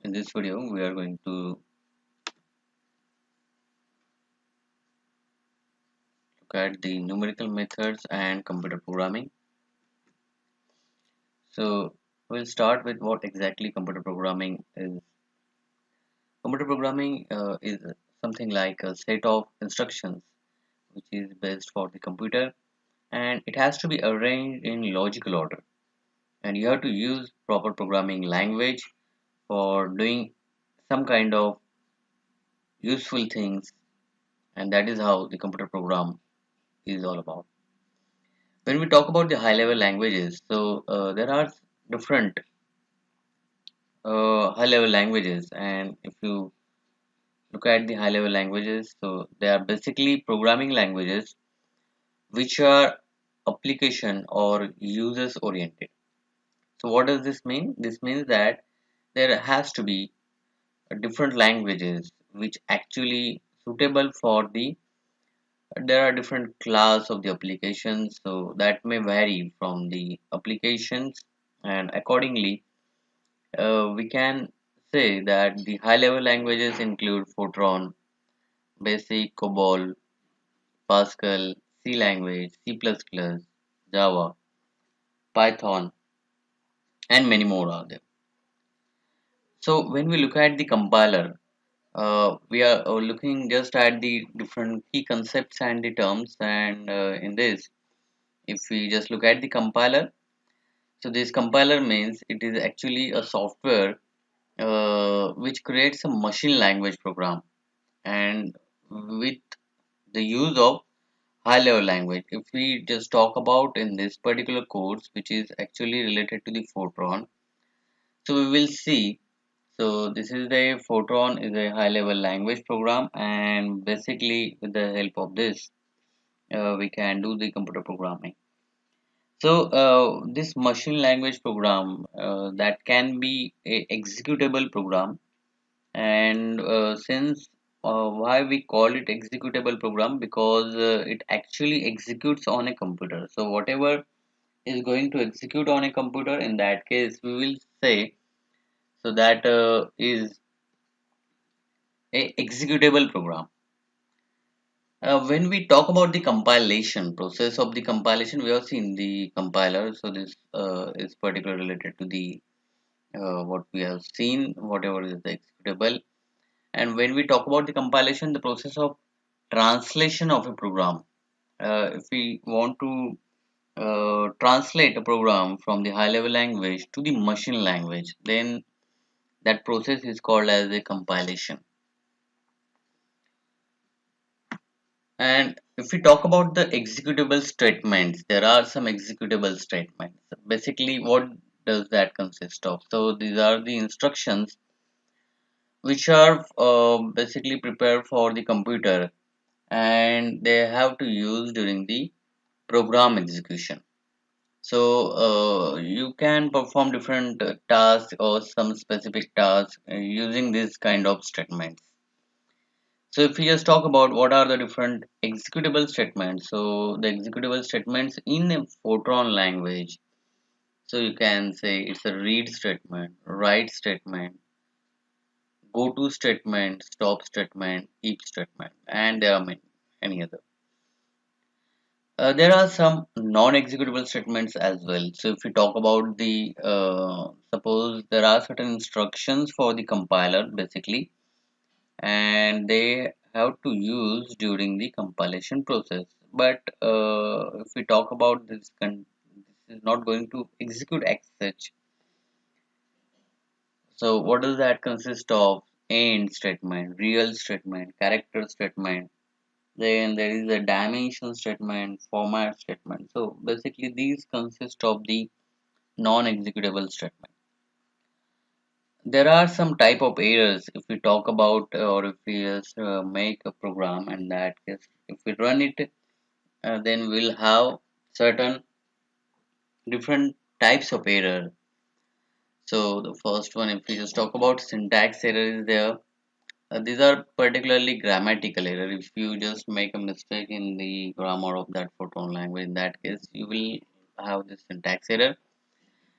In this video, we are going to look at the numerical methods and computer programming. So, we'll start with what exactly computer programming is. Computer programming is something like a set of instructions which is based for the computer, and it has to be arranged in logical order. And you have to use proper programming language for doing some kind of useful things, and that is how the computer program is all about. When we talk about the high level languages, there are different high level languages, and if you look at the high level languages, so they are basically programming languages which are application or users oriented. So what does this mean? This means that there has to be different languages which actually suitable for the there are different class of the applications, so that may vary from the applications, and accordingly we can say that the high level languages include Fortran, Basic, COBOL, Pascal, C language, C++, Java, Python, and many more are there. So when we look at the compiler, we are looking just at the different key concepts and the terms, and in this, if we just look at the compiler, so this compiler means it is actually a software which creates a machine language program, and with the use of high level language. If we just talk about in this particular course which is actually related to the Fortran, so we will see, so this is the Fortran is a high level language program, and basically with the help of this we can do the computer programming. So this machine language program that can be a executable program, and since why we call it executable program, because it actually executes on a computer. So whatever is going to execute on a computer, in that case we will say, so that is a executable program. When we talk about the compilation process of the compilation, we have seen the compiler, so this is particularly related to the what we have seen, whatever is the executable. And when we talk about the compilation, the process of translation of a program, if we want to translate a program from the high level language to the machine language, then that process is called as a compilation. And if we talk about the executable statements, there are some executable statements. Basically, what does that consist of? So these are the instructions which are basically prepared for the computer, and they have to use during the program execution. So you can perform different tasks or some specific tasks using this kind of statements. So if we just talk about what are the different executable statements, so the executable statements in a Fortran language, so you can say it's a read statement, write statement, go to statement, stop statement, if statement, and there are many other. There are some non-executable statements as well. So if we talk about the suppose there are certain instructions for the compiler basically, and they have to use during the compilation process. But if we talk about this, this is not going to execute as such. So what does that consist of? End statement, real statement, character statement. Then there is a dimension statement, format statement. So basically these consist of the non-executable statement. There are some type of errors if we talk about, or if we just make a program, and that case if we run it, then we'll have certain different types of error. So the first one, if we just talk about syntax error is there. These are particularly grammatical error. If you just make a mistake in the grammar of that Fortran language, in that case you will have this syntax error.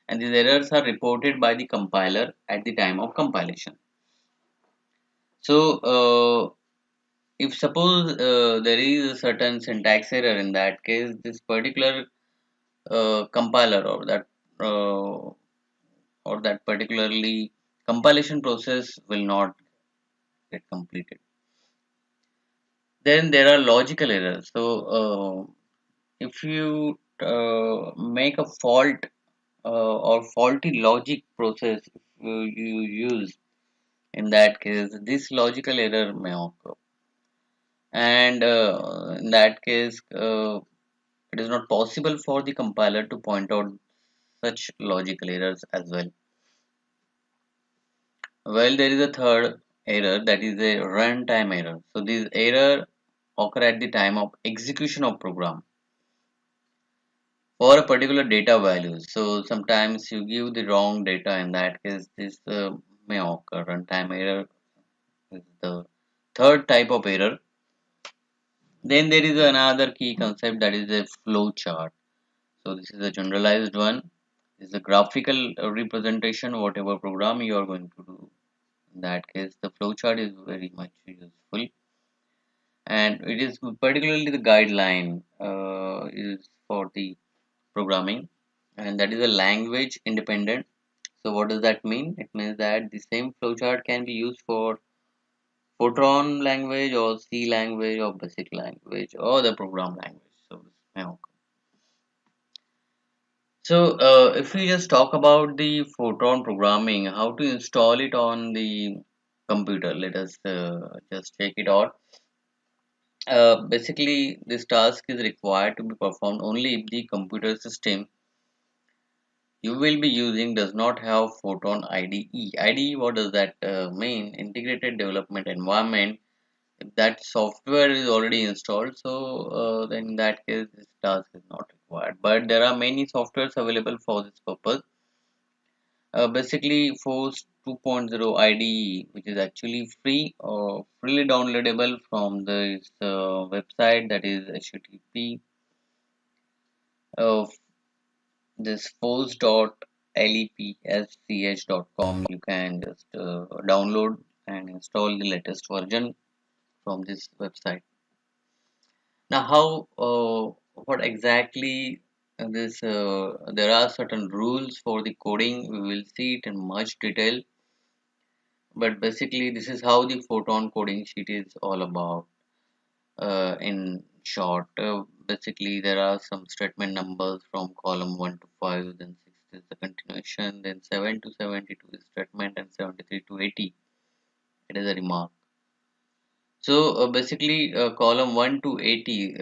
and these errors are reported by the compiler at the time of compilation. So, if suppose there is a certain syntax error, in that case, this particular compiler uh, or that particularly compilation process will not get completed. Then there are logical errors. So, if you make a fault or faulty logic process you use, in that case, this logical error may occur, and in that case, it is not possible for the compiler to point out such logical errors as well. Well, there is a third error, that is a runtime error. So these error occur at the time of execution of program for a particular data value. So sometimes you give the wrong data. In that case, this may occur. Runtime error is the third type of error. Then there is another key concept, that is a flow chart. So this is a generalized one. This is a graphical representation whatever program you are going to do. In that case, the flowchart is very much useful, and it is particularly the guideline is for the programming, and that is a language independent. So what does that mean? It means that the same flowchart can be used for FORTRAN language or C language or basic language or the program language. So yeah. So if we just talk about the FORTRAN programming, how to install it on the computer, let us just check it out. Basically, this task is required to be performed only if the computer system you will be using does not have FORTRAN IDE. IDE, what does that mean? Integrated Development Environment. If that software is already installed, so then in that case, this task is not required. But there are many softwares available for this purpose. Basically, Force 2.0 IDE, which is actually free or freely downloadable from this website, that is http of this force.lepsch.com. You can just download and install the latest version from this website. Now, how what exactly this there are certain rules for the coding. We will see it in much detail, but basically this is how the photon coding sheet is all about. In short, basically there are some statement numbers from column 1 to 5, then 6 is the continuation, then 7 to 72 is statement, and 73 to 80 it is a remark. So basically column 1 to 80,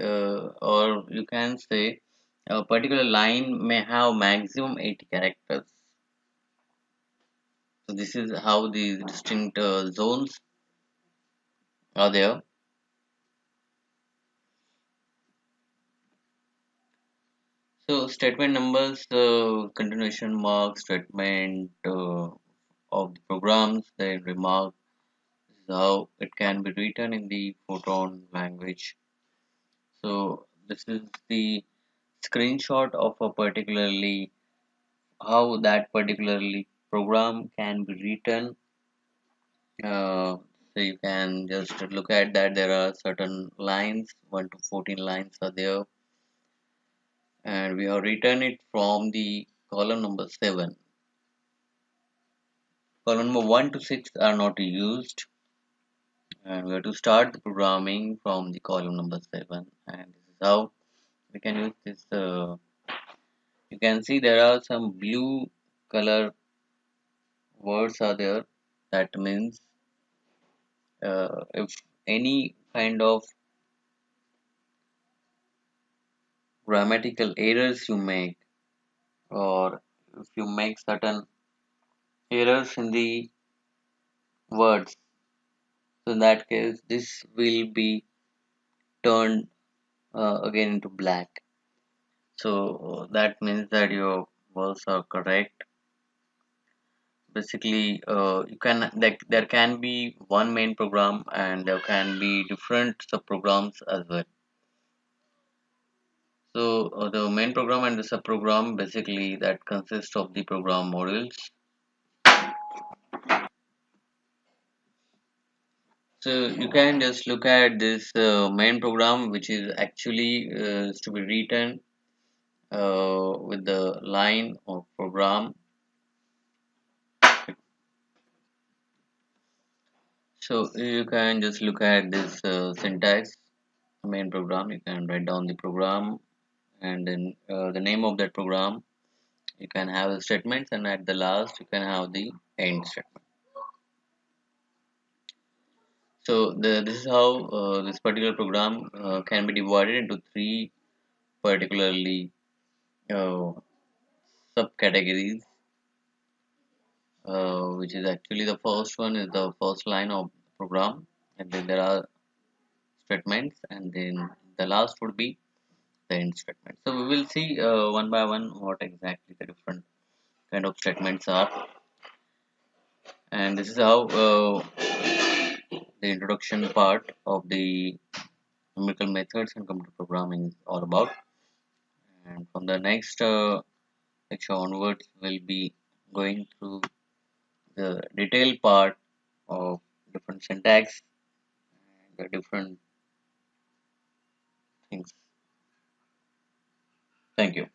or you can say a particular line may have maximum 80 characters. So this is how the distinct zones are there. So statement numbers, continuation mark, statement of the programs, then remark. This is how it can be written in the Fortran language. So this is the screenshot of a particularly how that particularly program can be written. So you can just look at that. There are certain lines, 1 to 14 lines are there, and we have written it from the column number 7. Column number 1 to 6 are not used, and we have to start the programming from the column number 7, and this is how we can use this. You can see there are some blue color words are there. That means if any kind of grammatical errors you make, or if you make certain errors in the words, so in that case this will be turned again into black. So that means that your words are correct. Basically, you can there can be one main program and there can be different sub programs as well. So the main program and the subprogram basically that consists of the program modules. So you can just look at this main program, which is actually is to be written with the line of program. So you can just look at this syntax main program. You can write down the program and then the name of that program. You can have the statements, and at the last you can have the end statement. So this is how this particular program can be divided into three particularly uh, subcategories, which is actually the first one is the first line of the program, and then there are statements, and then the last would be the end statement. So we will see one by one what exactly the different kind of statements are, and this is how the introduction part of the numerical methods and computer programming is all about. And from the next lecture onwards, we'll be going through the detailed part of different syntax and the different things. Thank you.